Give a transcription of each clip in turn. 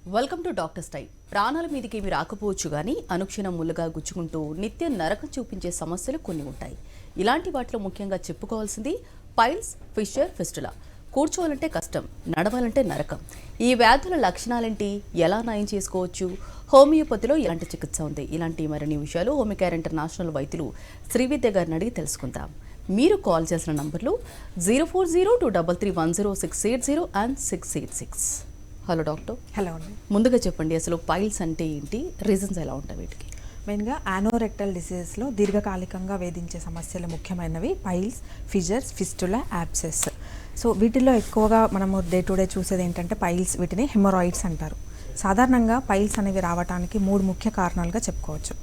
Welcome to doctor style. ప్రాణాల మీదకి ఏమి రాకపోవచ్చు కానీ అనుక్షణం ముళ్ళుగా గుచ్చుకుంటూ నిత్యం నరకం చూపించే సమస్యలు కొన్ని ఉంటాయి. ఇలాంటి వాటిలో ముఖ్యంగా చెప్పుకోవాల్సింది పైల్స్, ఫిషర్, ఫిస్టులా. కూర్చోవాలంటే కష్టం, నడవాలంటే నరకం. ఈ వ్యాధుల లక్షణాలేంటి, ఎలా నయం చేసుకోవచ్చు, హోమియోపతిలో ఎలాంటి చికిత్స ఉంది, ఇలాంటి మరిన్ని విషయాలు హోమికేర్ ఇంటర్నేషనల్ వైద్యులు శ్రీవిద్య గారిని అడిగి తెలుసుకుందాం. మీరు కాల్ చేసిన నంబర్లు 0402331060 అండ్ 686. Hello doctor. హలో అండి. ముందుగా చెప్పండి, అసలు పైల్స్ అంటే ఏంటి, రీజన్స్ ఎలా ఉంటాయి వీటికి? మెయిన్గా యానోరెక్టల్ డిసీజెస్లో దీర్ఘకాలికంగా వేధించే సమస్యలు ముఖ్యమైనవి piles, fissures, fistula, abscess. So వీటిల్లో ఎక్కువగా మనము డే టు డే చూసేది ఏంటంటే పైల్స్, వీటిని హెమరాయిడ్స్ అంటారు. సాధారణంగా పైల్స్ అనేవి రావడానికి 3 ముఖ్య కారణాలుగా చెప్పుకోవచ్చు.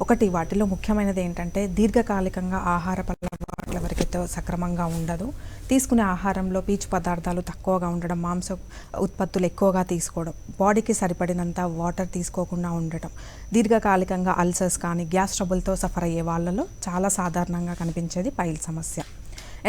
ఒకటి, వాటిలో ముఖ్యమైనది ఏంటంటే దీర్ఘకాలికంగా ఆహార అలవాట్లు ఎవరికైతే సక్రమంగా ఉండదు, తీసుకునే ఆహారంలో పీచు పదార్థాలు తక్కువగా ఉండడం, మాంస ఉత్పత్తులు ఎక్కువగా తీసుకోవడం, బాడీకి సరిపడినంత వాటర్ తీసుకోకుండా ఉండటం, దీర్ఘకాలికంగా అల్సర్స్ కానీ గ్యాస్ ట్రబుల్తో సఫర్ అయ్యే వాళ్ళలో చాలా సాధారణంగా కనిపించేది పైల్ సమస్య.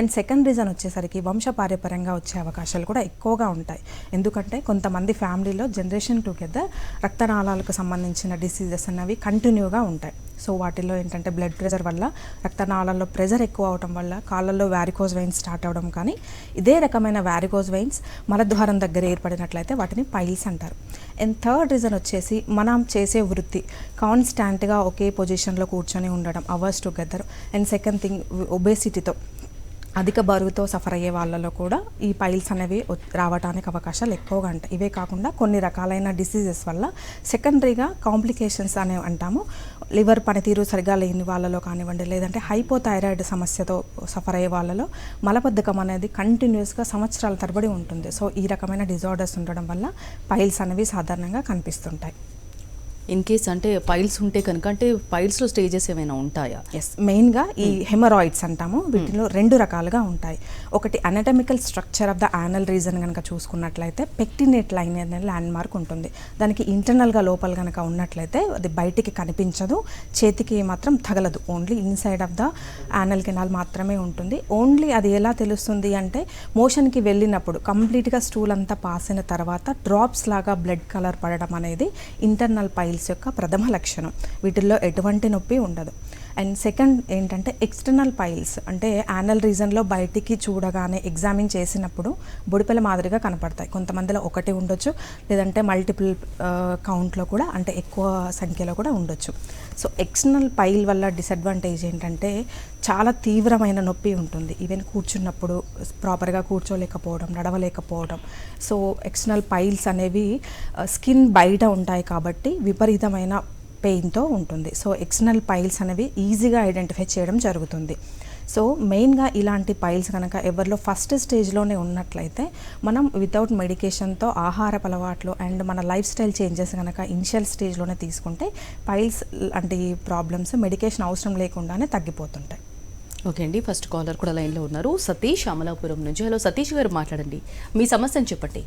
అండ్ సెకండ్ రీజన్ వచ్చేసరికి వంశపార్యపర్యంగా వచ్చే అవకాశాలు కూడా ఎక్కువగా ఉంటాయి. ఎందుకంటే కొంతమంది ఫ్యామిలీలో జనరేషన్ టుగెదర్ రక్తనాళాలకు సంబంధించిన డిసీజెస్ అనేవి కంటిన్యూగా ఉంటాయి. సో వాటిల్లో ఏంటంటే బ్లడ్ ప్రెషర్ వల్ల రక్తనాళాల్లో ప్రెషర్ ఎక్కువ అవడం వల్ల కాళ్ళల్లో వ్యారికోజ్ వెయిన్స్ స్టార్ట్ అవడం, కానీ ఇదే రకమైన వ్యారికోజ్ వెయిన్స్ మలద్వారం దగ్గర ఏర్పడినట్లయితే వాటిని పైల్స్ అంటారు. అండ్ థర్డ్ రీజన్ వచ్చేసి మనం చేసే వృత్తి కాన్స్టాంట్గా ఒకే పొజిషన్లో కూర్చొని ఉండడం, hours together. And second thing, ఒబేసిటీతో అధిక బరువుతో సఫర్ అయ్యే వాళ్ళలో కూడా ఈ పైల్స్ అనేవి రావడానికి అవకాశాలు ఎక్కువగా ఉంటాయి. ఇవే కాకుండా కొన్ని రకాలైన డిసీజెస్ వల్ల సెకండరీగా కాంప్లికేషన్స్ అనేవి అంటాము. లివర్ పనితీరు సరిగా లేని వాళ్ళలో కానివ్వండి, లేదంటే హైపోథైరాయిడ్ సమస్యతో సఫర్ అయ్యే వాళ్ళలో మలబద్ధకం అనేది కంటిన్యూస్గా సంవత్సరాల తరబడి ఉంటుంది. సో ఈ రకమైన డిజార్డర్స్ ఉండడం వల్ల పైల్స్ అనేవి సాధారణంగా కనిపిస్తుంటాయి. ఇన్ కేస్ అంటే పైల్స్ ఉంటే కనుక, అంటే పైల్స్లో స్టేజెస్ ఏమైనా ఉంటాయా? ఎస్, మెయిన్గా ఈ హెమరాయిడ్స్ అంటాము, వీటిలో 2 రకాలుగా ఉంటాయి. ఒకటి, anatomical structure of the anal region కనుక చూసుకున్నట్లయితే పెక్టినేట్ లైన్ అనే ల్యాండ్ మార్క్ ఉంటుంది. దానికి ఇంటర్నల్గా లోపల కనుక ఉన్నట్లయితే అది బయటికి కనిపించదు, చేతికి మాత్రం తగలదు, only inside of the anal canal మాత్రమే ఉంటుంది. ఓన్లీ అది ఎలా తెలుస్తుంది అంటే మోషన్కి వెళ్ళినప్పుడు కంప్లీట్గా స్టూల్ అంతా పాస్ అయిన తర్వాత డ్రాప్స్ లాగా బ్లడ్ కలర్ పడడం అనేది ఇంటర్నల్ పైల్స్ యొక్క ప్రథమ లక్షణం. వీటిల్లో ఎటువంటి నొప్పి ఉండదు. అండ్ సెకండ్ ఏంటంటే ఎక్స్టర్నల్ పైల్స్, అంటే యానల్ రీజన్లో బయటికి చూడగానే ఎగ్జామిన్ చేసినప్పుడు బొడిపెల మాదిరిగా కనపడతాయి. కొంతమందిలో ఒకటి ఉండొచ్చు, లేదంటే మల్టిపుల్ కౌంట్లో కూడా, అంటే ఎక్కువ సంఖ్యలో కూడా ఉండొచ్చు. సో ఎక్స్టర్నల్ పైల్ వల్ల డిసడ్వాంటేజ్ ఏంటంటే చాలా తీవ్రమైన నొప్పి ఉంటుంది. ఈవెన్ కూర్చున్నప్పుడు ప్రాపర్గా కూర్చోలేకపోవడం, నడవలేకపోవడం. సో ఎక్స్టర్నల్ పైల్స్ అనేవి స్కిన్ బయట ఉంటాయి కాబట్టి విపరీతమైన పెయిన్తో ఉంటుంది. సో ఎక్స్టర్నల్ పైల్స్ అనేవి ఈజీగా ఐడెంటిఫై చేయడం జరుగుతుంది. సో మెయిన్గా ఇలాంటి పైల్స్ కనుక ఎవరిలో ఫస్ట్ స్టేజ్లోనే ఉన్నట్లయితే మనం వితౌట్ మెడికేషన్తో ఆహారపు అలవాట్లు అండ్ మన లైఫ్ స్టైల్ చేంజెస్ కనుక ఇనిషియల్ స్టేజ్లోనే తీసుకుంటే పైల్స్ అంటే ఈ ప్రాబ్లమ్స్ మెడికేషన్ అవసరం లేకుండానే తగ్గిపోతుంటాయి. ఓకే అండి, ఫస్ట్ కాలర్ కూడా లైన్లో ఉన్నారు, సతీష్ అమలాపురం నుంచి. హలో సతీష్ గారు, మాట్లాడండి, మీ సమస్యను చెప్పండి.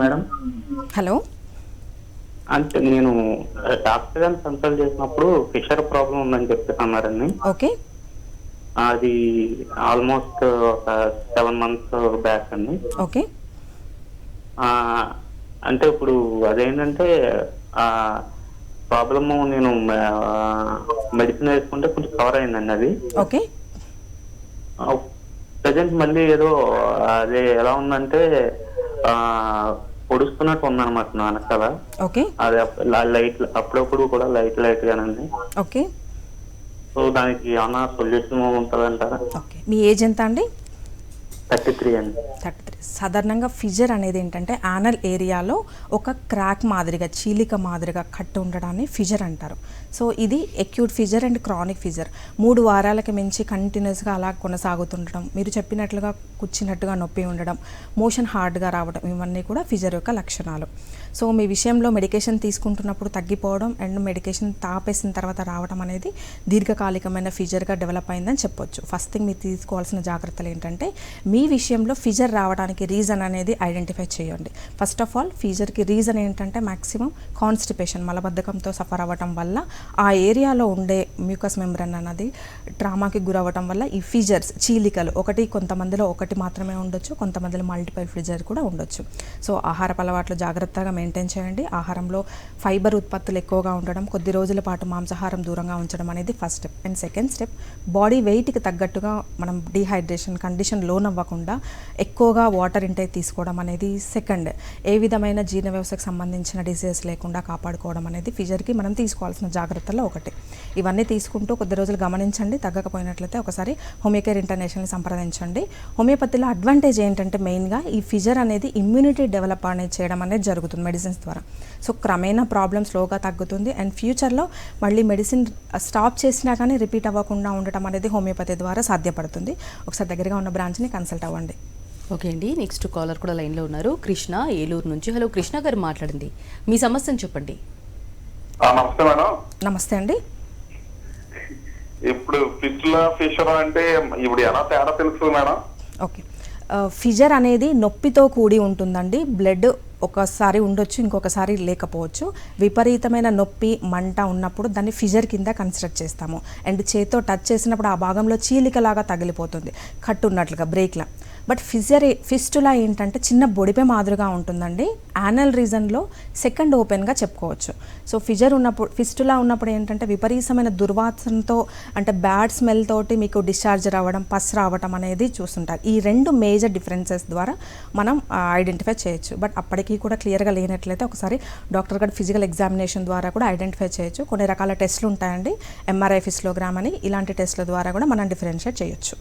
Madam, hello. అంటే నేను డాక్టర్ గారిని కన్సల్ట్ చేసినప్పుడు ఫిషర్ ప్రాబ్లం ఉందని చెప్పి అన్నారండి. ఓకే. అది ఆల్మోస్ట్ ఒక 7 months బ్యాక్ అండి. ఓకే. అంటే ఇప్పుడు అదేంటంటే ప్రాబ్లము నేను మెడిసిన్ వేసుకుంటే కొంచెం కవర్ అయిందండి అది. ఓకే. ప్రజెంట్ మళ్ళీ ఏదో అదే ఎలా ఉందంటే పొడుస్తున్నట్టు ఉందన్నమాట నాన్న కదా. ఓకే. అదే లైట్ అప్పుడప్పుడు కూడా లైట్ గానండి. ఓకే. సో దానికి ఏమన్నా సొల్యూషన్ ఉంటుందంటారా? ఓకే, మీ ఏజ్ ఎంత అండి? 33 అండి. 33. సాధారణంగా ఫిజర్ అనేది ఏంటంటే యానల్ ఏరియాలో ఒక క్రాక్ మాదిరిగా, చీలిక మాదిరిగా కట్టు ఉండడాన్ని ఫిజర్ అంటారు. సో ఇది acute fissure and chronic fissure. 3 వారాలకి మించి కంటిన్యూస్గా అలా కొనసాగుతుండడం, మీరు చెప్పినట్లుగా కూర్చున్నట్టుగా నొప్పి ఉండడం, మోషన్ హార్డ్గా రావడం, ఇవన్నీ కూడా ఫిజర్ యొక్క లక్షణాలు. సో మీ విషయంలో మెడికేషన్ తీసుకుంటున్నప్పుడు తగ్గిపోవడం అండ్ మెడికేషన్ తాపేసిన తర్వాత రావడం అనేది దీర్ఘకాలికమైన ఫిజర్గా డెవలప్ అయిందని చెప్పొచ్చు. ఫస్ట్ థింగ్ మీరు తీసుకోవాల్సిన జాగ్రత్తలు ఏంటంటే మీ విషయంలో ఫిజర్ రావడానికి రీజన్ అనేది ఐడెంటిఫై చేయండి. ఫస్ట్ ఆఫ్ ఆల్ ఫిజర్కి రీజన్ ఏంటంటే మ్యాక్సిమం కాన్స్టిపేషన్, మలబద్ధకంతో సఫర్ అవ్వటం వల్ల ఆ ఏరియాలో ఉండే మ్యూకస్ మెంబ్రెన్ అన్నది ట్రామాకి గురవ్వటం వల్ల ఈ ఫిజర్స్, చీలికలు కొంతమందిలో ఒకటి మాత్రమే ఉండొచ్చు, కొంతమందిలో మల్టిపల్ ఫిజర్ కూడా ఉండొచ్చు. సో ఆహారపు అలవాట్లు జాగ్రత్తగా మెయింటైన్ చేయండి. ఆహారంలో ఫైబర్ ఉత్పత్తులు ఎక్కువగా ఉండడం, కొద్ది రోజుల పాటు మాంసాహారం దూరంగా ఉంచడం అనేది first step. And second step, body వెయిట్కి తగ్గట్టుగా మనం డీహైడ్రేషన్ కండిషన్ లోనవ్వకుండా ఎక్కువగా వాటర్ ఇంటేక్ తీసుకోవడం అనేది సెకండ్. ఏ విధమైన జీర్ణ వ్యవస్థకు సంబంధించిన డిసీజెస్ లేకుండా కాపాడుకోవడం అనేది ఫిజర్కి మనం తీసుకోవాల్సిన జాగ్రత్తల్లో ఒకటి. ఇవన్నీ తీసుకుంటూ కొద్ది రోజులు గమనించండి. తగ్గకపోయినట్లయితే ఒకసారి హోమియోకేర్ ఇంటర్నేషనల్ని సంప్రదించండి. హోమియోపతిలో అడ్వాంటేజ్ ఏంటంటే మెయిన్గా ఈ ఫిజర్ అనేది ఇమ్యూనిటీ డెవలప్ అనేది చేయడం అనేది జరుగుతుంది మెడిసిన్స్ ద్వారా. సో క్రమేణా ప్రాబ్లమ్ స్లోగా తగ్గుతుంది. అండ్ ఫ్యూచర్లో మళ్ళీ మెడిసిన్ స్టాప్ చేసినా కానీ రిపీట్ అవ్వకుండా ఉండటం అనేది హోమియోపతి ద్వారా సాధ్యపడుతుంది. ఒకసారి దగ్గరగా ఉన్న బ్రాంచ్ని కన్సల్ట్ అవ్వండి. ఓకే అండి, నెక్స్ట్ కాలర్ కూడా లైన్లో ఉన్నారు. కృష్ణ ఏలూరు నుంచి. హలో కృష్ణ గారు, మాట్లాడండి, మీ సమస్యను చెప్పండి. నమస్తే మేడం. నమస్తే అండి. ఇప్పుడు ఫిషర్ అంటే ఇప్పుడు ఎలా తేడా తెలుస్తుంది మేడం? ఓకే, ఫిజర్ అనేది నొప్పితో కూడి ఉంటుందండి. బ్లడ్ ఒకసారి ఉండొచ్చు, ఇంకొకసారి లేకపోవచ్చు. విపరీతమైన నొప్పి, మంట ఉన్నప్పుడు దాన్ని ఫిజర్ కింద కన్సిడర్ చేస్తాము. అండ్ చేతితో టచ్ చేసినప్పుడు ఆ భాగంలో చీలికలాగా తగిలిపోతుంది, కట్టు ఉన్నట్లుగా, బ్రేక్లా. బట్ ఫిస్టులా ఏంటంటే చిన్న బొడిపే మాదిరిగా ఉంటుందండి. యానల్ రీజన్లో సెకండ్ ఓపెన్గా చెప్పుకోవచ్చు. సో ఫిస్టులా ఉన్నప్పుడు ఏంటంటే విపరీతమైన దుర్వాసనతో, అంటే బ్యాడ్ స్మెల్ తోటి మీకు డిశ్చార్జ్ రావడం, పస్ రావడం అనేది చూస్తుంటారు. ఈ రెండు మేజర్ డిఫరెన్సెస్ ద్వారా మనం ఐడెంటిఫై చేయొచ్చు. బట్ అప్పటికి కూడా క్లియర్గా లేనట్లయితే ఒకసారి డాక్టర్ గారు ఫిజికల్ ఎగ్జామినేషన్ ద్వారా కూడా ఐడెంటిఫై చేయొచ్చు. కొన్ని రకాల టెస్టులు ఉంటాయండి, ఎంఆర్ఐ ఫిస్టోగ్రామ్ అని, ఇలాంటి టెస్టుల ద్వారా కూడా మనం డిఫరెన్షియేట్ చేయొచ్చు.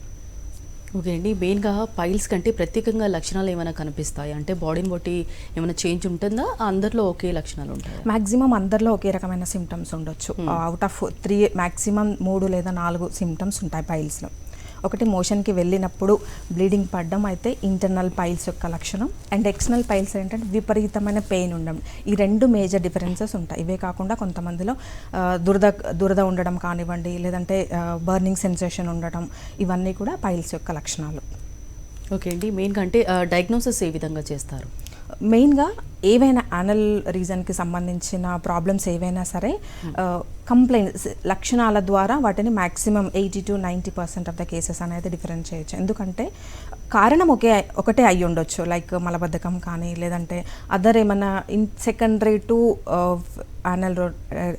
ఓకే అండి, మెయిన్గా పైల్స్ కంటే ప్రత్యేకంగా లక్షణాలు ఏమైనా కనిపిస్తాయి అంటే బాడీని బట్టి ఏమైనా చేంజ్ ఉంటుందా? అందరిలో ఒకే లక్షణాలు ఉంటాయి? మ్యాక్సిమం అందరిలో ఒకే రకమైన సిమ్టమ్స్ ఉండొచ్చు. అవుట్ ఆఫ్ 3 మ్యాక్సిమం 3 లేదా 4 సిమ్టమ్స్ ఉంటాయి పైల్స్లో. ఒకటి, మోషన్కి వెళ్ళినప్పుడు బ్లీడింగ్ పడడం అయితే ఇంటర్నల్ పైల్స్ యొక్క లక్షణం. అండ్ ఎక్స్టర్నల్ పైల్స్ ఏంటంటే విపరీతమైన పెయిన్ ఉండడం. ఈ రెండు మేజర్ డిఫరెన్సెస్ ఉంటాయి. ఇవే కాకుండా కొంతమందిలో దురద ఉండడం కానివ్వండి, లేదంటే బర్నింగ్ సెన్సేషన్ ఉండటం, ఇవన్నీ కూడా పైల్స్ యొక్క లక్షణాలు. ఓకే అండి, మెయిన్గా అంటే డయాగ్నోసిస్ ఏ విధంగా చేస్తారు? మెయిన్గా ఏవైనా యానల్ రీజన్కి సంబంధించిన ప్రాబ్లమ్స్ ఏవైనా సరే కంప్లైంట్స్ లక్షణాల ద్వారా వాటిని maximum 80 to 90% of the cases అనేది డిఫరెంట్ చేయొచ్చు. ఎందుకంటే కారణం ఒకటే అయి ఉండొచ్చు, లైక్ మలబద్ధకం కానీ, లేదంటే అదర్ ఏమైనా secondary to anal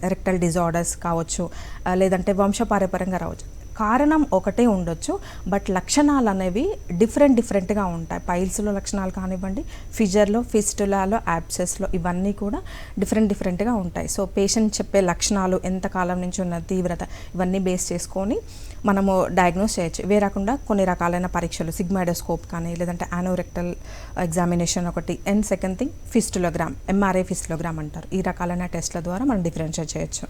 erectile disorders కావచ్చు, లేదంటే వంశపారంపర్యంగా రావచ్చు. కారణం ఒకటే ఉండొచ్చు, బట్ లక్షణాలు అనేవి డిఫరెంట్గా ఉంటాయి. పైల్స్లో లక్షణాలు కానివ్వండి, ఫిజర్లో, ఫిస్టులాలో, యాబ్సెస్లో, ఇవన్నీ కూడా డిఫరెంట్గా ఉంటాయి. సో పేషెంట్ చెప్పే లక్షణాలు, ఎంతకాలం నుంచి ఉన్న తీవ్రత, ఇవన్నీ బేస్ చేసుకొని మనము డయాగ్నోస్ చేయొచ్చు. ఇవే రాకుండా కొన్ని రకాలైన పరీక్షలు, సిగ్మాడోస్కోప్ కానీ, లేదంటే యానోరెక్టల్ ఎగ్జామినేషన్ ఒకటి. అండ్ సెకండ్ థింగ్ ఫిస్టులోగ్రామ్, ఎంఆర్ఐ ఫిస్టులోగ్రామ్ అంటారు. ఈ రకాలైన టెస్ట్ల ద్వారా మనం డిఫరెన్షియేట్ చేయొచ్చు.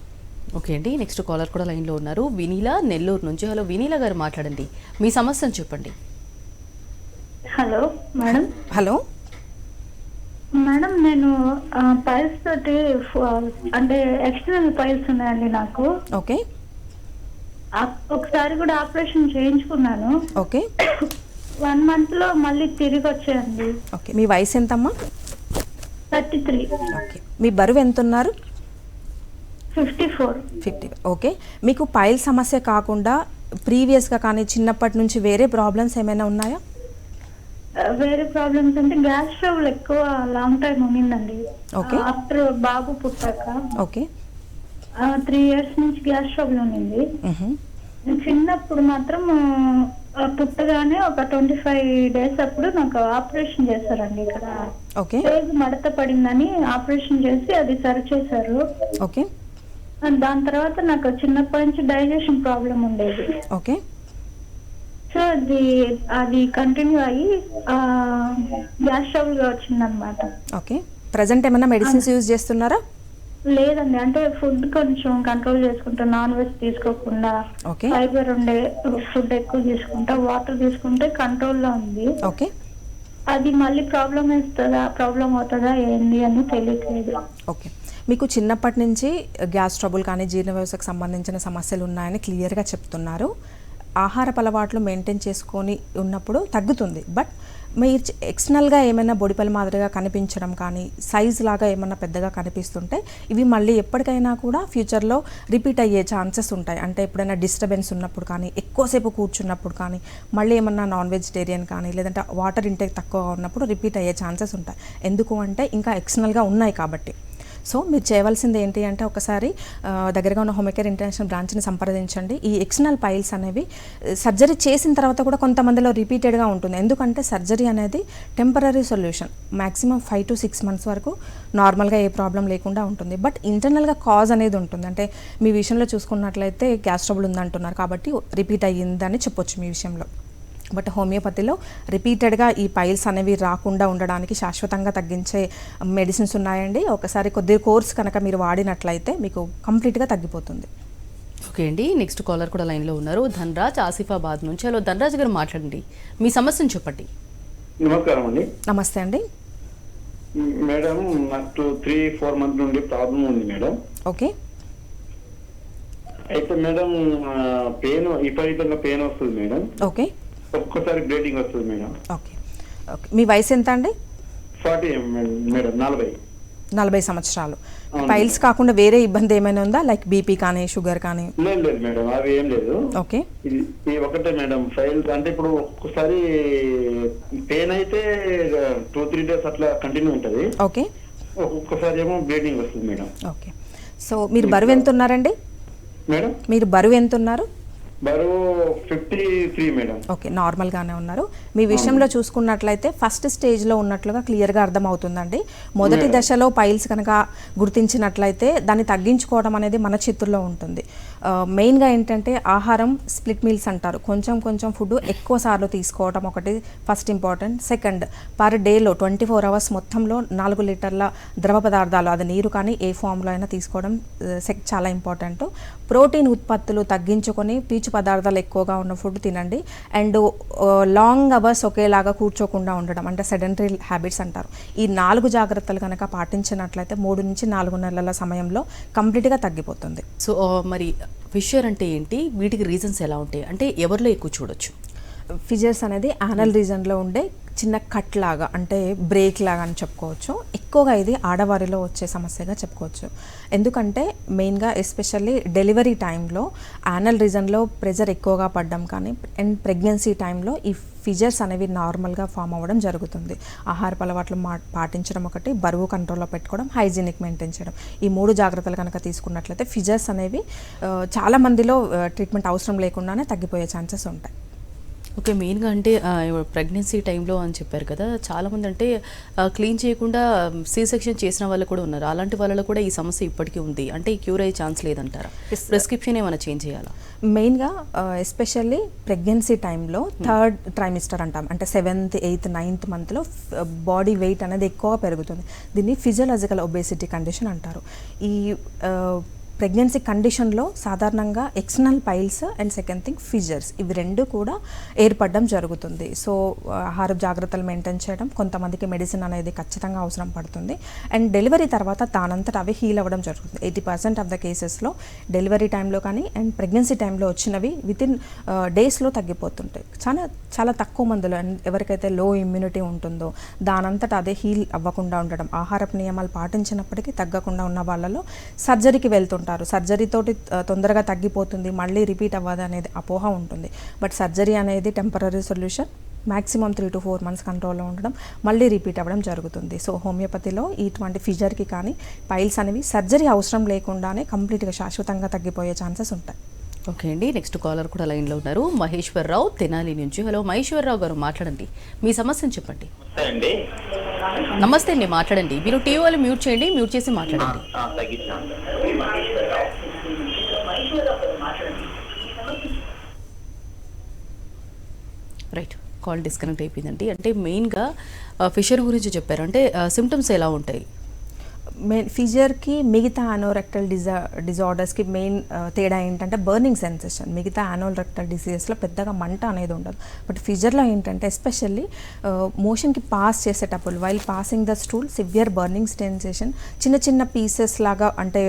ఓకే అండి, నెక్స్ట్ కాలర్ కూడా లైన్లో ఉన్నారు. వినీలా నెల్లూరు నుంచి. హలో వినీలా గారు, మాట్లాడండి, మీ సమస్యను చెప్పండి. Hello madam. హలో మేడం, నేను పైల్స్ తోటి అంటే ఎక్స్టర్నల్ పైల్స్ ఉన్నాయండి నాకు. ఓకే, ఒకసారి కూడా ఆపరేషన్ చేయించుకున్నాను. ఓకే, 1 month లో మళ్ళీ తిరిగి వచ్చాయండి. ఓకే. మీ వయసు ఎంతమ్మా? 33. ఓకే. మీ బరువు ఎంత ఉన్నారు? 54. 50. ఓకే. మీకు పైల్ సమస్య కాకుండా ప్రీవియస్గా కానీ చిన్నప్పటి నుంచి వేరే ప్రాబ్లమ్స్ ఏమైనా ఉన్నాయా? వేరే ప్రాబ్లమ్స్ అంటే గ్యాస్ ట్రబుల్ ఎక్కువ లాంగ్ టైం ఉన్నిందండి. ఓకే. ఆఫ్టర్ బాబు పుట్టాక ఓకే 3 years నుంచి గ్యాస్ ట్రబుల్ ఉన్నింది. చిన్నప్పుడు మాత్రం పుట్టగానే ఒక 25 days అప్పుడు నాకు ఆపరేషన్ చేశారండి. ఇక్కడ ఓకే మడత పడిందని ఆపరేషన్ చేసి అది సరి చేశారు. ఓకే. దాని తర్వాత నాకు చిన్నప్పటి నుంచి డైజెషన్ ప్రాబ్లం ఉండేది. ఓకే. సో అది కంటిన్యూ అయ్యి గ్యాస్ ట్రబుల్ గా వచ్చిందనమాట. ఓకే. ప్రజెంట్ ఏమైనా మెడిసిన్స్ యూజ్ చేస్తున్నారా? లేదండి, అంటే ఫుడ్ కొంచెం కంట్రోల్ చేసుకుంటా, నాన్ వెజ్ తీసుకోకుండా, ఓకే, ఫైబర్ ఉండే ఫుడ్ ఎక్కువ తీసుకుంటా, వాటర్ తీసుకుంటే కంట్రోల్లో ఉంది. ఓకే. అది మళ్ళీ ప్రాబ్లం అవుతుందా ఏంది అని తెలియట్లేదు. ఓకే. మీకు చిన్నప్పటి నుంచి గ్యాస్ ట్రబుల్ కానీ జీర్ణ వ్యవస్థకు సంబంధించిన సమస్యలు ఉన్నాయని క్లియర్గా చెప్తున్నారు. ఆహారపు అలవాట్లు మెయింటైన్ చేసుకొని ఉన్నప్పుడు తగ్గుతుంది. బట్ మీరు ఎక్స్టర్నల్గా ఏమైనా బొడిపల మాదిరిగా కనిపించడం కానీ సైజ్ లాగా ఏమైనా పెద్దగా కనిపిస్తుంటే ఇవి మళ్ళీ ఎప్పటికైనా కూడా ఫ్యూచర్లో రిపీట్ అయ్యే ఛాన్సెస్ ఉంటాయి. అంటే ఎప్పుడైనా డిస్టర్బెన్స్ ఉన్నప్పుడు కానీ, ఎక్కువసేపు కూర్చున్నప్పుడు కానీ, మళ్ళీ ఏమన్నా నాన్ వెజిటేరియన్ కానీ, లేదంటే వాటర్ ఇంటేక్ తక్కువగా ఉన్నప్పుడు రిపీట్ అయ్యే ఛాన్సెస్ ఉంటాయి. ఎందుకు అంటే ఇంకా ఎక్స్టర్నల్గా ఉన్నాయి కాబట్టి. సో మీరు చేయవలసింది ఏంటి అంటే ఒకసారి దగ్గరగా ఉన్న హోమియోకేర్ ఇంటర్నేషనల్ బ్రాంచ్ని సంప్రదించండి. ఈ ఎక్స్టర్నల్ పైల్స్ అనేవి సర్జరీ చేసిన తర్వాత కూడా కొంతమందిలో రిపీటెడ్గా ఉంటుంది. ఎందుకంటే సర్జరీ అనేది temporary solution, maximum 5 to 6 months వరకు నార్మల్గా ఏ ప్రాబ్లం లేకుండా ఉంటుంది. బట్ ఇంటర్నల్గా కాజ్ అనేది ఉంటుంది. అంటే మీ విషయంలో చూసుకున్నట్లయితే గ్యాస్ ట్రబుల్ ఉందంటున్నారు కాబట్టి రిపీట్ అయ్యిందని చెప్పొచ్చు మీ విషయంలో. బట్ హోమియోపతిలో రిపీటెడ్గా ఈ పైల్స్ అనేవి రాకుండా ఉండడానికి శాశ్వతంగా తగ్గించే మెడిసిన్స్ ఉన్నాయండి. ఒకసారి కొద్ది కోర్స్ కనుక మీరు వాడినట్లయితే మీకు కంప్లీట్గా తగ్గిపోతుంది. ఓకే అండి, నెక్స్ట్ కాలర్ కూడా లైన్లో ఉన్నారు. ధనరాజ్ ఆసిఫాబాద్ నుంచి. హలో ధనరాజ్ గారు, మాట్లాడండి, మీ సమస్యను చెప్పండి. నమస్కారం అండి. నమస్తే అండి. మేడం, నాకు 3-4 months నుండి ప్రాబ్లం ఉంది మేడం. ఓకే. అయితే మేడం పెయిన్, విపరీతంగా పెయిన్ వస్తుంది మేడం. ఓకే. ఒక్కసారి బ్లీడింగ్ వస్తుంది మేడం. ఓకే. ఓకే. మీ వయసు ఎంత అండి? 40 మేడం. 40 సంవత్సరాలు. పైల్స్ కాకుండా వేరే ఇబ్బంది ఏమైనా ఉందా, లైక్ బీపీ కానీ షుగర్ కానీ? లేదు మేడం, అవి ఏం లేదు. ఓకే. ఇది ఒకటే మేడం ఫైల్స్. అంటే ఇప్పుడు ఒక్కసారి పెయిన్ అయితే 2-3 days అట్లా కంటిన్యూ ఉంటుంది. ఓకే. ఒక్కొక్కసారి ఏమో బ్లీడింగ్ వస్తుంది మేడం. ఓకే. సో మీరు బరువు ఎంత ఉన్నారండి? మేడం మీరు బరువు ఎంత ఉన్నారు? బరువు 53 మేడం. ఓకే, నార్మల్గానే ఉన్నారు. మీ విషయంలో చూసుకున్నట్లయితే ఫస్ట్ స్టేజ్లో ఉన్నట్లుగా క్లియర్గా అర్థమవుతుందండి. మొదటి దశలో పైల్స్ కనుక గుర్తించినట్లయితే దాన్ని తగ్గించుకోవడం అనేది మన చేతుల్లో ఉంటుంది. మెయిన్గా ఏంటంటే ఆహారం స్ప్లిట్ మీల్స్ అంటారు, కొంచెం కొంచెం ఫుడ్ ఎక్కువ సార్లు తీసుకోవడం ఒకటి ఫస్ట్ ఇంపార్టెంట్. సెకండ్, పర్ డేలో 24 hours మొత్తంలో 4 లీటర్ల ద్రవ పదార్థాలు, అది నీరు కానీ ఏ ఫామ్లో అయినా తీసుకోవడం చాలా ఇంపార్టెంట్. ప్రోటీన్ ఉత్పత్తులు తగ్గించుకొని పీచు పదార్థాలు ఎక్కువగా ఉన్న ఫుడ్ తినండి. అండ్ లాంగ్ అవర్స్ ఒకేలాగా కూర్చోకుండా ఉండడం, అంటే సెడెంటరీ హ్యాబిట్స్ అంటారు. ఈ 4 జాగ్రత్తలు కనుక పాటించినట్లయితే 3 నుంచి 4 నెలల సమయంలో కంప్లీట్గా తగ్గిపోతుంది. సో మరి ఫిషర్ అంటే ఏంటి, వీటికి రీజన్స్ ఎలా ఉంటాయి, అంటే ఎవరిలో ఎక్కువ చూడొచ్చు? ఫిజర్స్ అనేది యానల్ రీజన్లో ఉండే చిన్న కట్ లాగా, అంటే బ్రేక్ లాగా అని చెప్పుకోవచ్చు. ఎక్కువగా ఇది ఆడవారిలో వచ్చే సమస్యగా చెప్పుకోవచ్చు. ఎందుకంటే మెయిన్గా ఎస్పెషల్లీ డెలివరీ టైంలో యానల్ రీజన్లో ప్రెజర్ ఎక్కువగా పడడం కానీ, అండ్ ప్రెగ్నెన్సీ టైంలో ఈ ఫిజర్స్ అనేవి నార్మల్గా ఫామ్ అవ్వడం జరుగుతుంది. ఆహారపు అలవాట్లు పాటించడం ఒకటి, బరువు కంట్రోల్లో పెట్టుకోవడం, హైజీనిక్ మెయింటైన్ చేయడం, ఈ 3 జాగ్రత్తలు కనుక తీసుకున్నట్లయితే ఫిజర్స్ అనేవి చాలా మందిలో ట్రీట్మెంట్ అవసరం లేకుండానే తగ్గిపోయే ఛాన్సెస్ ఉంటాయి. ఓకే, మెయిన్గా అంటే ప్రెగ్నెన్సీ టైంలో అని చెప్పారు కదా, చాలామంది అంటే క్లీన్ చేయకుండా సి సెక్షన్ చేసిన వాళ్ళు కూడా ఉన్నారు. అలాంటి వాళ్ళలో కూడా ఈ సమస్య ఇప్పటికీ ఉంది, అంటే క్యూర్ అయ్యే ఛాన్స్ లేదంటారా? ప్రిస్క్రిప్షన్ ఏమైనా చేంజ్ చేయాలా? మెయిన్గా ఎస్పెషల్లీ ప్రెగ్నెన్సీ టైంలో 3rd trimester అంటాం, అంటే 7th, 8th, 9th monthలో body weight అనేది ఎక్కువగా పెరుగుతుంది. దీన్ని ఫిజియోలాజికల్ ఒబేసిటీ కండిషన్ అంటారు. ఈ ప్రెగ్నెన్సీ కండిషన్లో సాధారణంగా external piles and second thing fissures, ఇవి 2 కూడా ఏర్పడడం జరుగుతుంది. సో ఆహార జాగ్రత్తలు మెయింటైన్ చేయడం, కొంతమందికి మెడిసిన్ అనేది ఖచ్చితంగా అవసరం పడుతుంది. అండ్ డెలివరీ తర్వాత దానంతట అవి హీల్ అవ్వడం జరుగుతుంది. 80% ఆఫ్ ద కేసెస్లో డెలివరీ టైంలో కానీ అండ్ ప్రెగ్నెన్సీ టైంలో వచ్చినవి వితిన్ డేస్లో తగ్గిపోతుంటాయి. చాలా తక్కువ మందిలో, అండ్ ఎవరికైతే లో ఇమ్యూనిటీ ఉంటుందో దానంతట అదే హీల్ అవ్వకుండా ఉండడం, ఆహారపు నియమాలు పాటించినప్పటికీ తగ్గకుండా ఉన్న వాళ్ళలో సర్జరీకి వెళ్తుంటారు. సర్జరీతోటి తొందరగా తగ్గిపోతుంది, మళ్ళీ రిపీట్ అవ్వదు అనేది అపోహ ఉంటుంది. బట్ సర్జరీ అనేది temporary solution, maximum 3 to 4 months కంట్రోల్లో ఉండడం, మళ్ళీ రిపీట్ అవ్వడం జరుగుతుంది. సో హోమియోపతిలో ఇటువంటి ఫిజర్కి కానీ పైల్స్ అనేవి సర్జరీ అవసరం లేకుండానే కంప్లీట్గా శాశ్వతంగా తగ్గిపోయే ఛాన్సెస్ ఉంటాయి. ఓకే అండి, నెక్స్ట్ కాలర్ కూడా లైన్లో ఉన్నారు. మహేశ్వరరావు, తెనాలి నుంచి. హలో మహేశ్వరరావు గారు, మాట్లాడండి, మీ సమస్యను చెప్పండి. నమస్తే అండి, మాట్లాడండి. మీరు టీవీ వాళ్ళు మ్యూట్ చేయండి, మ్యూట్ చేసి మాట్లాడండి. రైట్, కాల్ డిస్కనెక్ట్ అయిపోయిందండి. అంటే మెయిన్గా ఫిషర్ గురించి చెప్పారు, అంటే సిమ్టమ్స్ ఎలా ఉంటాయి? ఫిజర్కి మిగతా అనోరెక్టల్ డిజార్డర్స్కి మెయిన్ తేడా ఏంటంటే బర్నింగ్ సెన్సేషన్. మిగతా అనోరెక్టల్ డిసీజెస్లో పెద్దగా మంట అనేది ఉండదు, బట్ ఫిజర్లో ఏంటంటే ఎస్పెషల్లీ మోషన్కి పాస్ చేసేటప్పుడు while passing the stool severe burning sensation, చిన్న చిన్న పీసెస్ లాగా, అంటే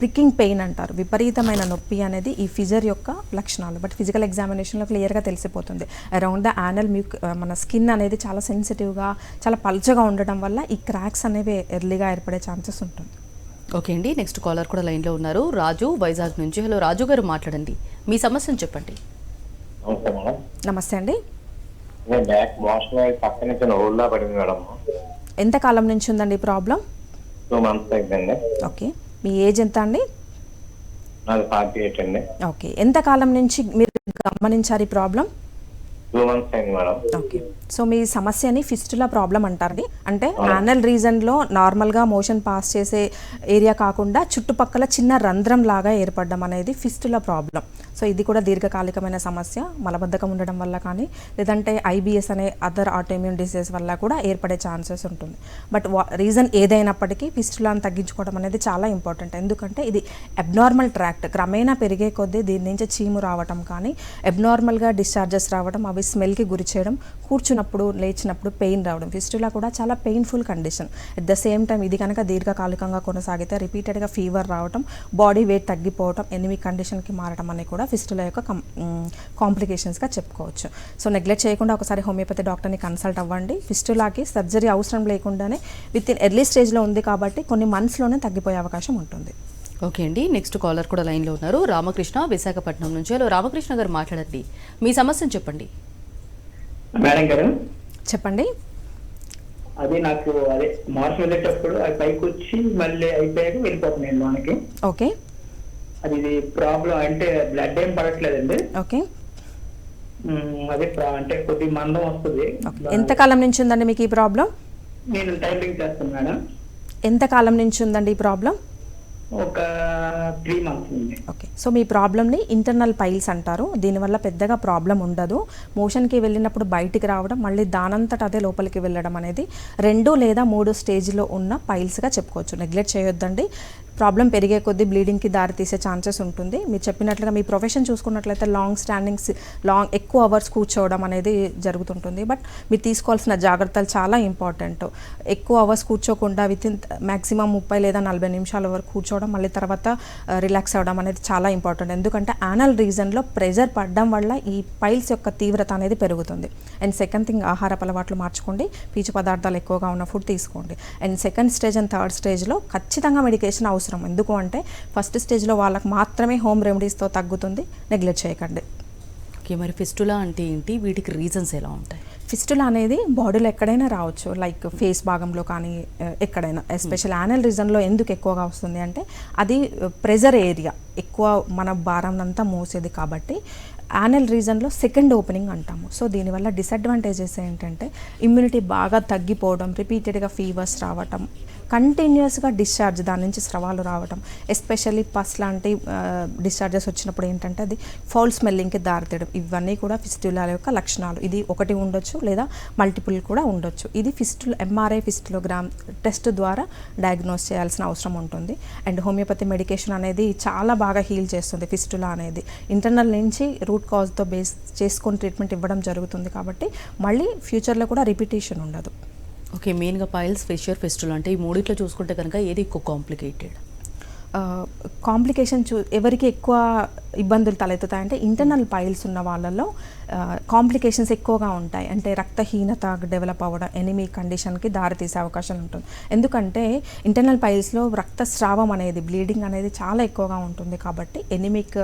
ప్రికింగ్ పెయిన్ అంటారు. విపరీతమైన నొప్పి అనేది ఈ ఫిజర్ యొక్క లక్షణాలు. బట్ ఫిజికల్ ఎగ్జామినేషన్లో క్లియర్గా తెలిసిపోతుంది. అరౌండ్ ద యానల్ మన స్కిన్ అనేది చాలా సెన్సిటివ్గా, చాలా పల్చగా ఉండడం వల్ల ఈ క్రాక్స్ అనేవి ఎర్లీగా ఏర్పడే ఛాన్సెస్ ఉంటుంది. ఓకే అండి, నెక్స్ట్ కాలర్ కూడా లైన్లో ఉన్నారు. రాజు వైజాగ్ నుంచి. హలో రాజు గారు, మాట్లాడండి, మీ సమస్యను చెప్పండి. నమస్తే మేడం. నమస్తే అండి. బ్యాక్ మోషన్ పక్క నుంచి హోల్లా పడింది మేడం. ఎంత కాలం నుంచి ఉందండి ఈ ప్రాబ్లం? 2 months అయిందండి. ఓకే, మీ ఏజ్ ఎంత అండి? నాది 48 అండి. ఓకే, ఎంత కాలం నుంచి మీరు గమనించారు ఈ ప్రాబ్లం? 2 months అయింది మేడం. ఓకే, సో మీ సమస్యని ఫిస్టులా ప్రాబ్లం అంటారండి. అంటే యానల్ రీజన్లో నార్మల్గా మోషన్ పాస్ చేసే ఏరియా కాకుండా చుట్టుపక్కల చిన్న రంధ్రం లాగా ఏర్పడడం అనేది ఫిస్టులా ప్రాబ్లం. సో ఇది కూడా దీర్ఘకాలికమైన సమస్య. మలబద్ధకం ఉండడం వల్ల కానీ, లేదంటే ఐబిఎస్ అనే అదర్ ఆటోఇమ్యూన్ డిసీజ్ వల్ల కూడా ఏర్పడే ఛాన్సెస్ ఉంటుంది. బట్ రీజన్ ఏదైనప్పటికీ ఫిస్టులాను తగ్గించుకోవడం అనేది చాలా ఇంపార్టెంట్. ఎందుకంటే ఇది అబ్నార్మల్ ట్రాక్ట్. క్రమేణా పెరిగే కొద్దీ దీని నుంచి చీము రావటం కానీ, అబ్నార్మల్గా డిశ్చార్జెస్ రావడం, అవి స్మెల్కి గురి చేయడం, కూర్చున్నప్పుడు లేచినప్పుడు పెయిన్ రావడం. ఫిస్టులా కూడా చాలా painful condition. At the same time ఇది కనుక దీర్ఘకాలికంగా కొనసాగితే రిపీటెడ్గా ఫీవర్ రావడం, బాడీ వెయిట్ తగ్గిపోవడం, ఎనిమిక్ కండిషన్కి మారడం అనే కూడా ఫిస్టులా యొక్క కాంప్లికేషన్స్గా చెప్పుకోవచ్చు. సో నెగ్లెక్ట్ చేయకుండా ఒకసారి హోమియోపతి డాక్టర్ని కన్సల్ట్ అవ్వండి. ఫిస్టులాకి సర్జరీ అవసరం లేకుండానే విత్ ఇన్ ఎర్లీ స్టేజ్లో ఉంది కాబట్టి కొన్ని మంత్స్లోనే తగ్గిపోయే అవకాశం ఉంటుంది. ఓకే అండి, నెక్స్ట్ కాలర్ కూడా లైన్లో ఉన్నారు. రామకృష్ణ విశాఖపట్నం నుంచి. హలో రామకృష్ణ గారు, మాట్లాడండి, మీ సమస్యను చెప్పండి. మేడం గారు, చెప్పండి. అది నాకు అదే మార్చి వెళ్ళేటప్పుడు అది పైకి వచ్చి మళ్ళీ అయిపోయాక వెళ్ళిపోతున్నాను లోనికి. ఓకే, అది ప్రాబ్లం అంటే బ్లడ్ ఏం పడట్లేదండి. ఓకే, అదే అంటే కొద్ది మందం వస్తుంది. ఎంతకాలం నుంచి ఉందండి మీకు ఈ ప్రాబ్లం? నేను టైపింగ్ చేస్తాను మేడం. ఎంతకాలం నుంచి ఉందండి ఈ ప్రాబ్లం? ఒక 3 months ఉంది. ఓకే, సో మీ ప్రాబ్లమ్ని ఇంటర్నల్ పైల్స్ అంటారు. దీనివల్ల పెద్దగా ప్రాబ్లం ఉండదు. మోషన్కి వెళ్ళినప్పుడు బయటికి రావడం, మళ్ళీ దానంతట అదే లోపలికి వెళ్ళడం అనేది 2 లేదా 3 స్టేజ్లో ఉన్న పైల్స్గా చెప్పుకోవచ్చు. నెగ్లెక్ట్ చేయొద్దండి. ప్రాబ్లం పెరిగే కొద్దీ బ్లీడింగ్కి దారితీసే ఛాన్సెస్ ఉంటుంది. మీరు చెప్పినట్లుగా మీ ప్రొఫెషన్ చూసుకున్నట్లయితే ఎక్కువ అవర్స్ కూర్చోవడం అనేది జరుగుతుంటుంది. బట్ మీరు తీసుకోవాల్సిన జాగ్రత్తలు చాలా ఇంపార్టెంట్. ఎక్కువ అవర్స్ కూర్చోకుండా వితిన్ మ్యాక్సిమం 30 లేదా 40 నిమిషాల వరకు కూర్చోవడం, మళ్ళీ తర్వాత రిలాక్స్ అవ్వడం అనేది చాలా ఇంపార్టెంట్. ఎందుకంటే యానల్ రీజన్లో ప్రెజర్ పడడం వల్ల ఈ పైల్స్ యొక్క తీవ్రత అనేది పెరుగుతుంది. అండ్ సెకండ్ థింగ్, ఆహారపు అలవాట్లు మార్చుకోండి. పీచు పదార్థాలు ఎక్కువగా ఉన్న ఫుడ్ తీసుకోండి. And second stage and third స్టేజ్లో ఖచ్చితంగా మెడికేషన్ అవసరం. ఎందుకు అంటే ఫస్ట్ స్టేజ్లో వాళ్ళకి మాత్రమే హోమ్ రెమెడీస్తో తగ్గుతుంది. నెగ్లెక్ట్ చేయకండి. ఓకే, మరి ఫిస్టులా అంటే ఏంటి, వీటికి రీజన్స్ ఎలా ఉంటాయి? ఫిస్టులా అనేది బాడీలో ఎక్కడైనా రావచ్చు, లైక్ ఫేస్ భాగంలో కానీ ఎక్కడైనా. ఎస్పెషల్ యానల్ రీజన్లో ఎందుకు ఎక్కువగా వస్తుంది అంటే అది ప్రెజర్ ఏరియా, ఎక్కువ మన భారం అంతా మోసేది కాబట్టి యానల్ రీజన్లో సెకండ్ ఓపెనింగ్ అంటాము. సో దీనివల్ల డిసడ్వాంటేజెస్ ఏంటంటే ఇమ్యూనిటీ బాగా తగ్గిపోవడం, రిపీటెడ్గా ఫీవర్స్ రావటం, కంటిన్యూస్గా డిశ్చార్జ్, దాని నుంచి స్రవాలు రావడం, ఎస్పెషల్లీ పస్ లాంటి డిశ్చార్జెస్ వచ్చినప్పుడు ఏంటంటే అది ఫౌల్ స్మెల్లింగ్కి దారితీయడం. ఇవన్నీ కూడా ఫిస్టులా యొక్క లక్షణాలు. ఇది ఒకటి ఉండొచ్చు లేదా మల్టిపుల్ కూడా ఉండొచ్చు. ఇది ఎంఆర్ఐ ఫిస్టులోగ్రామ్ టెస్ట్ ద్వారా డయాగ్నోస్ చేయాల్సిన అవసరం ఉంటుంది. అండ్ హోమియోపతి మెడికేషన్ అనేది చాలా బాగా హీల్ చేస్తుంది ఫిస్టులా అనేది. ఇంటర్నల్ నుంచి రూట్ కాజ్తో బేస్ చేసుకొని ట్రీట్మెంట్ ఇవ్వడం జరుగుతుంది కాబట్టి మళ్ళీ ఫ్యూచర్లో కూడా రిపిటేషన్ ఉండదు. ఓకే, మెయిన్గా పైల్స్, ఫిషర్, ఫిస్టులా అంటే ఈ మూడిట్లో చూసుకుంటే కనుక ఏది ఎక్కువ కాంప్లికేటెడ్? కాంప్లికేషన్ ఎవరికి ఎక్కువ ఇబ్బందులు తలెత్తుతాయంటే ఇంటర్నల్ పైల్స్ ఉన్న వాళ్ళలో కాంప్లికేషన్స్ ఎక్కువగా ఉంటాయి. అంటే రక్తహీనత డెవలప్ అవ్వడం, ఎనిమీ కండిషన్కి దారితీసే అవకాశం ఉంటుంది. ఎందుకంటే ఇంటర్నల్ పైల్స్లో రక్తస్రావం అనేది, బ్లీడింగ్ అనేది చాలా ఎక్కువగా ఉంటుంది కాబట్టి ఎనిమిక్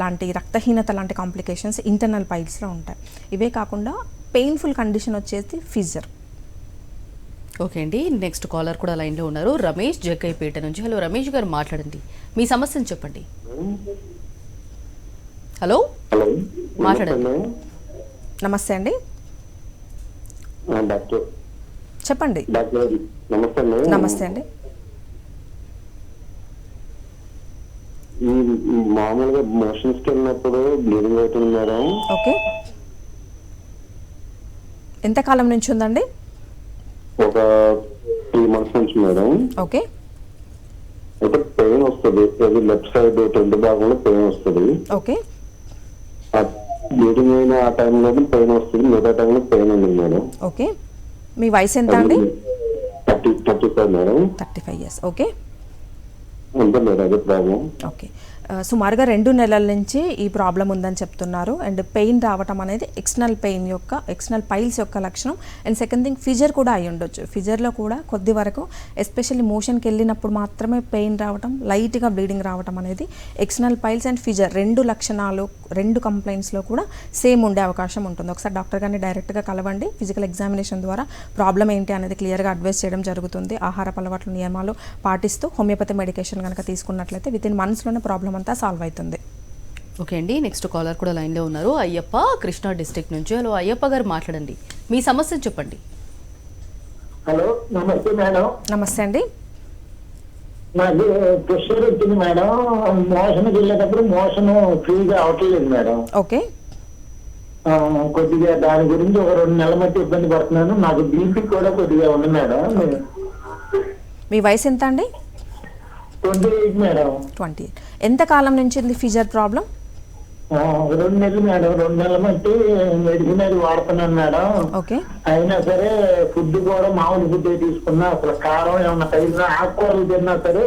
లాంటి రక్తహీనత లాంటి కాంప్లికేషన్స్ ఇంటర్నల్ పైల్స్లో ఉంటాయి. ఇవే కాకుండా పెయిన్ఫుల్ కండిషన్ వచ్చేసి ఫిజర్. ఓకే అండి, నెక్స్ట్ కాలర్ కూడా లైన్లో ఉన్నారు. రమేష్ జగ్గైపేట నుంచి. హలో రమేష్ గారు, మాట్లాడండి, మీ సమస్యను చెప్పండి. హలో, మాట్లాడండి. నమస్తే అండి, డాక్టర్ చెప్పండి. నమస్తే. నమస్తే అండి. మామూలుగా మోషన్స్కి వెళ్ళినప్పుడు బ్లీడింగ్ అవుతుంది మేడం. ఓకే, ఎంతకాలం నుంచి ఉందండి? ఒక 3 months నుంచి మేడం. ఓకే, అయితే పెయిన్ వస్తుంది, లెఫ్ట్ సైడ్ 20 భాగంలో పెయిన్ వస్తుంది. ఓకే, బ్లీడింగ్ అయిన ఆ టైంలో పెయిన్ వస్తుంది, మిగతా టైంలో పెయిన్ ఉంది మేడం. ఓకే, మీ వయసు ఎంత అండి? 35 మేడం. 35 years. ఓకే, ఉంటుంది మేడం అదే ప్రాబ్లం. ఓకే, సుమారుగా 2 నెలల నుంచి ఈ ప్రాబ్లం ఉందని చెప్తున్నారు. అండ్ పెయిన్ రావటం అనేది ఎక్స్టర్నల్ పెయిన్ యొక్క ఎక్స్టర్నల్ పైల్స్ యొక్క లక్షణం. అండ్ సెకండ్ థింగ్ ఫిజర్ కూడా అయి ఉండొచ్చు. ఫిజర్లో కూడా కొద్ది వరకు ఎస్పెషల్లీ మోషన్కి వెళ్ళినప్పుడు మాత్రమే పెయిన్ రావటం, లైట్గా బ్లీడింగ్ రావటం అనేది ఎక్స్టర్నల్ పైల్స్ అండ్ ఫిజర్ 2 లక్షణాలు 2 కంప్లైంట్స్లో కూడా సేమ్ ఉండే అవకాశం ఉంటుంది. ఒకసారి డాక్టర్ గారిని డైరెక్ట్గా కలవండి. ఫిజికల్ ఎగ్జామినేషన్ ద్వారా ప్రాబ్లం ఏంటి అనేది క్లియర్గా అడ్వైస్ చేయడం జరుగుతుంది. ఆహారపు అలవాట్ల నియమాలు పాటిస్తూ హోమియోపతి మెడికేషన్ కనుక తీసుకున్నట్లయితే వితిన్ మంత్స్లోనే ప్రాబ్లం అంతా సాల్వ్ అవుతుంది. ఓకే అండి, నెక్స్ట్ కాలర్ కూడా లైన్లో ఉన్నారు. అయ్యప్ప కృష్ణా డిస్ట్రిక్ట్ నుంచి. హలో అయ్యప్ప గారు, మాట్లాడండి, మీ సమస్యను చెప్పండి. హలో, నమస్తే మేడం. నమస్తే అండి. నాకు ప్రెషర్ వచ్చింది మేడం. మోషన్కి వెళ్ళేటప్పుడు మోషన్ ఫ్రీగా అవట్లేదు మేడం. ఓకే, కొద్దిగా దాని గురించి ఒక 2 నెలల మధ్య ఇబ్బంది పడుతున్నాను. నాకు బీపీ కూడా కొద్దిగా ఉంది మేడం. మీ వయసు ఎంత అండి? 28 మేడం. 20. ఎంత కాలం నుంచి ఉంది ఫిజర్ ప్రాబ్లం? 2 నెలలు మేడం. 2 నెలల మట్టి మెడిసిన్ అది వాడుతున్నాను మేడం. ఓకే, అయినా సరే ఫుడ్ కూడా మామూలు ఫుడ్ తీసుకున్నా, అసలు కారం ఏమన్నా తగిలినా, ఆకుకూరలు తిన్నా సరే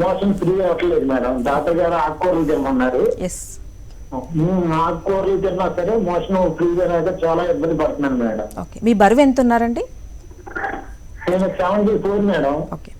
మోషన్ ఫ్రీ అవ్వట్లేదు మేడం. డాక్టర్ గారు ఆకుకూరలు తినమన్నారు. ఎస్, ఆకుకూరలు తిన్నా సరే మోషన్ ఫ్రీగా రాక చాలా ఇబ్బంది పడుతున్నాను మేడం. ఓకే. మీ బరువు ఎంత ఉన్నారండి? నేను 74 మేడం. ఓకే,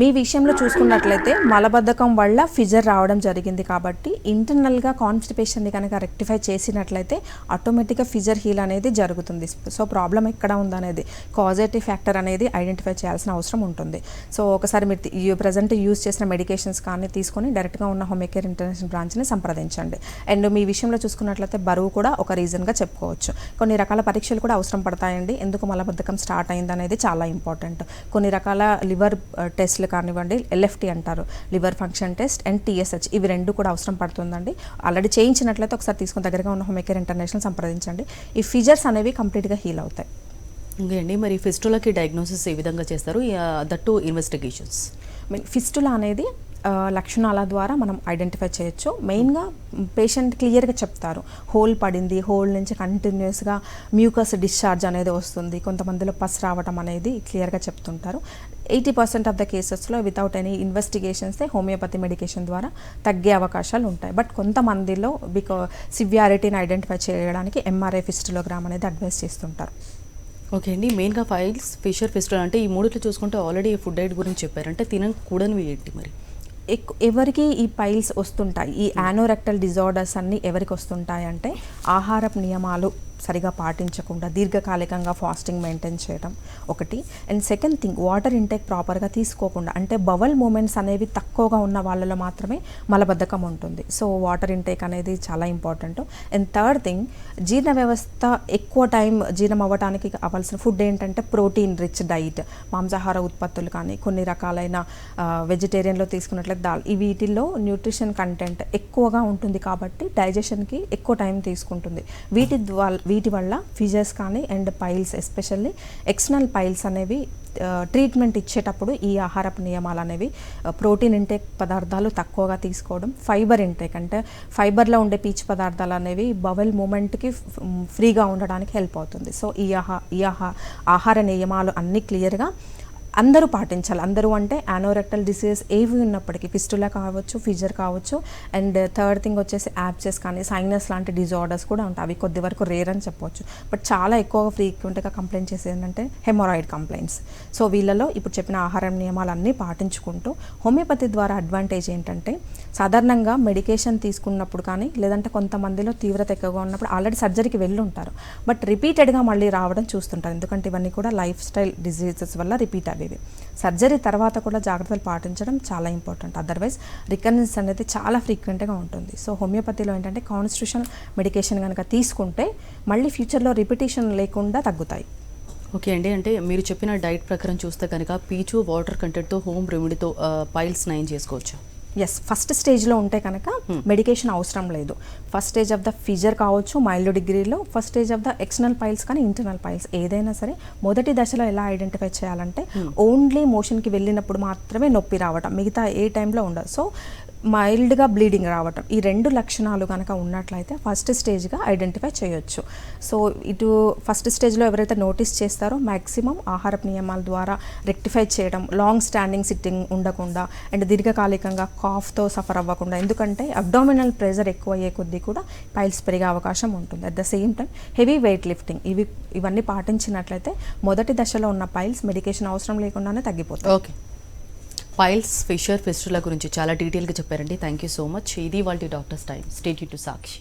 మీ విషయంలో చూసుకున్నట్లయితే మలబద్ధకం వల్ల ఫిజర్ రావడం జరిగింది కాబట్టి ఇంటర్నల్గా కాన్స్టిపేషన్ని కనుక రెక్టిఫై చేసినట్లయితే ఆటోమేటిక్గా ఫిజర్ హీల్ అనేది జరుగుతుంది. సో ప్రాబ్లం ఎక్కడ ఉందనేది కాజేటివ్ ఫ్యాక్టర్ అనేది ఐడెంటిఫై చేయాల్సిన అవసరం ఉంటుంది. సో ఒకసారి మీరు ప్రజెంట్ యూజ్ చేసిన మెడికేషన్స్ కానీ తీసుకొని డైరెక్ట్గా ఉన్న హోమియోకేర్ ఇంటర్నేషనల్ బ్రాంచ్ని సంప్రదించండి. అండ్ మీ విషయంలో చూసుకున్నట్లయితే బరువు కూడా ఒక రీజన్గా చెప్పుకోవచ్చు. కొన్ని రకాల పరీక్షలు కూడా అవసరం పడతాయండి. ఎందుకు మలబద్ధకం స్టార్ట్ అయింది అనేది చాలా ఇంపార్టెంట్. కొన్ని రకాల లివర్ టెస్ట్లు కానివ్వండి, LFT అంటారు, liver function test, and TSH, ఇవి 2 కూడా అవసరం పడుతుందండి. ఆల్రెడీ చేయించినట్లయితే ఒకసారి తీసుకుని దగ్గరగా ఉన్న హోమియోకేర్ ఇంటర్నేషనల్ సంప్రదించండి. ఈ ఫిజర్స్ అనేవి కంప్లీట్గా హీల్ అవుతాయి. ఓకే అండి, మరి ఫిస్టులాకి డయాగ్నోసిస్ ఏ విధంగా చేస్తారు? That to investigations. ఫిస్టులా అనేది లక్షణాల ద్వారా మనం ఐడెంటిఫై చేయొచ్చు. మెయిన్గా పేషెంట్ క్లియర్గా చెప్తారు, హోల్ పడింది, హోల్ నుంచి కంటిన్యూస్గా మ్యూకస్ డిశ్చార్జ్ అనేది వస్తుంది, కొంతమందిలో పస్ రావటం అనేది క్లియర్గా చెప్తుంటారు. 80% ఆఫ్ ద కేసెస్లో వితౌట్ ఎనీ ఇన్వెస్టిగేషన్సే హోమియోపతి మెడికేషన్ ద్వారా తగ్గే అవకాశాలు ఉంటాయి. బట్ కొంతమందిలో సివియారిటీని ఐడెంటిఫై చేయడానికి MRI ఫిస్టులోగ్రామ్ అనేది అడ్వైస్ చేస్తుంటారు. ఓకే అండి, మెయిన్గా ఫైల్స్, ఫిషర్, ఫిస్టులా అంటే ఈ మూడిట్లో చూసుకుంటే ఆల్రెడీ ఫుడ్ డైట్ గురించి చెప్పారు. అంటే తినకూడనివి ఏంటి మరి? ఎవరికి ఈ పైల్స్ వస్తుంటాయి, ఈ యానోరెక్టల్ డిజార్డర్స్ అన్నీ ఎవరికి వస్తుంటాయి అంటే ఆహారపు నియమాలు సరిగా పాటించకుండా దీర్ఘకాలికంగా ఫాస్టింగ్ మెయింటైన్ చేయడం ఒకటి. And second thing, water intake ప్రాపర్గా తీసుకోకుండా, అంటే బవల్ మూమెంట్స్ అనేవి తక్కువగా ఉన్న వాళ్ళలో మాత్రమే మలబద్ధకం ఉంటుంది. సో వాటర్ ఇంటేక్ అనేది చాలా ఇంపార్టెంట్. అండ్ థర్డ్ థింగ్, జీర్ణ వ్యవస్థ ఎక్కువ టైం జీర్ణం అవ్వడానికి కావాల్సిన ఫుడ్ ఏంటంటే ప్రోటీన్ రిచ్ డైట్, మాంసాహార ఉత్పత్తులు కానీ, కొన్ని రకాలైన వెజిటేరియన్లో తీసుకున్నట్లయితే దాల్, ఈ వీటిల్లో న్యూట్రిషన్ కంటెంట్ ఎక్కువగా ఉంటుంది కాబట్టి డైజెషన్కి ఎక్కువ టైం తీసుకుంటుంది. వీటి వల్ల ఫిజర్స్ కానీ and piles, especially external piles అనేవి ట్రీట్మెంట్ ఇచ్చేటప్పుడు ఈ ఆహారపు నియమాలు అనేవి ప్రోటీన్ ఇంటేక్ పదార్థాలు తక్కువగా తీసుకోవడం, ఫైబర్ ఇంటేక్ అంటే ఫైబర్లో ఉండే పీచు పదార్థాలు అనేవి బవెల్ మూమెంట్కి ఫ్రీగా ఉండడానికి హెల్ప్ అవుతుంది. సో ఈ ఆహార నియమాలు అన్నీ క్లియర్గా అందరూ పాటించాలి. అందరూ అంటే యానోరెక్టల్ డిసీజ్ ఏవి ఉన్నప్పటికీ, ఫిస్టులా కావచ్చు, ఫిజర్ కావచ్చు, అండ్ థర్డ్ థింగ్ వచ్చేసి యాబ్సెస్ కానీ సైనస్ లాంటి డిజార్డర్స్ కూడా ఉంటాయి. అవి కొద్ది వరకు రేర్ అని చెప్పవచ్చు. బట్ చాలా ఎక్కువగా ఫ్రీక్వెంట్గా కంప్లైంట్ చేసేది ఏంటంటే హెమరాయిడ్ కంప్లైంట్స్. సో వీళ్ళలో ఇప్పుడు చెప్పిన ఆహార నియమాలన్నీ పాటించుకుంటూ హోమియోపతి ద్వారా అడ్వాంటేజ్ ఏంటంటే సాధారణంగా మెడికేషన్ తీసుకున్నప్పుడు కానీ, లేదంటే కొంతమందిలో తీవ్రత ఎక్కువగా ఉన్నప్పుడు ఆల్రెడీ సర్జరీకి వెళ్ళి ఉంటారు, బట్ రిపీటెడ్గా మళ్ళీ రావడం చూస్తుంటారు. ఎందుకంటే ఇవన్నీ కూడా లైఫ్ స్టైల్ డిజీజెస్ వల్ల రిపీట్ అవి. సర్జరీ తర్వాత కూడా జాగ్రత్తలు పాటించడం చాలా ఇంపార్టెంట్. అదర్వైజ్ రికరెన్స్ అనేది చాలా ఫ్రీక్వెంట్గా ఉంటుంది. సో హోమియోపతిలో ఏంటంటే కాన్స్టిట్యూషన్ మెడికేషన్ కనుక తీసుకుంటే మళ్ళీ ఫ్యూచర్లో రిపిటేషన్ లేకుండా తగ్గుతాయి. ఓకే అండి, అంటే మీరు చెప్పిన డైట్ ప్రకారం చూస్తే కనుక పీచు వాటర్ కంటెంట్తో హోమ్ రెమెడీతో పైల్స్ నయం చేసుకోవచ్చు. ఎస్, ఫస్ట్ స్టేజ్లో ఉంటే కనుక మెడికేషన్ అవసరం లేదు. First stage of the fissure కావచ్చు మైల్డ్ డిగ్రీలో, first stage of the external piles కానీ ఇంటర్నల్ పైల్స్ ఏదైనా సరే మొదటి దశలో ఎలా ఐడెంటిఫై చేయాలంటే ఓన్లీ మోషన్కి వెళ్ళినప్పుడు మాత్రమే నొప్పి రావటం, మిగతా ఏ టైంలో ఉండదు. సో మైల్డ్గా బ్లీడింగ్ రావటం, ఈ 2 లక్షణాలు కనుక ఉన్నట్లయితే ఫస్ట్ స్టేజ్గా ఐడెంటిఫై చేయొచ్చు. సో ఇటు ఫస్ట్ స్టేజ్లో ఎవరైతే నోటీస్ చేస్తారో మ్యాక్సిమం ఆహారపు నియమాల ద్వారా రెక్టిఫై చేయడం, లాంగ్ స్టాండింగ్ సిట్టింగ్ ఉండకుండా అండ్ దీర్ఘకాలికంగా కాఫ్తో సఫర్ అవ్వకుండా, ఎందుకంటే అబ్డామినల్ ప్రెజర్ ఎక్కువ అయ్యే కొద్దీ కూడా పైల్స్ పెరిగే అవకాశం ఉంటుంది. At the same time heavy weight lifting, ఇవన్నీ పాటించినట్లయితే మొదటి దశలో ఉన్న పైల్స్ మెడికేషన్ అవసరం లేకుండానే తగ్గిపోతాయి. ఓకే, పైల్స్, ఫిషర్, ఫిస్టులా గురించి చాలా డీటెయిల్గా చెప్పారండి. Thank you so much. ఇది వాళ్ళ doctors time. Stay tune to Sakshi.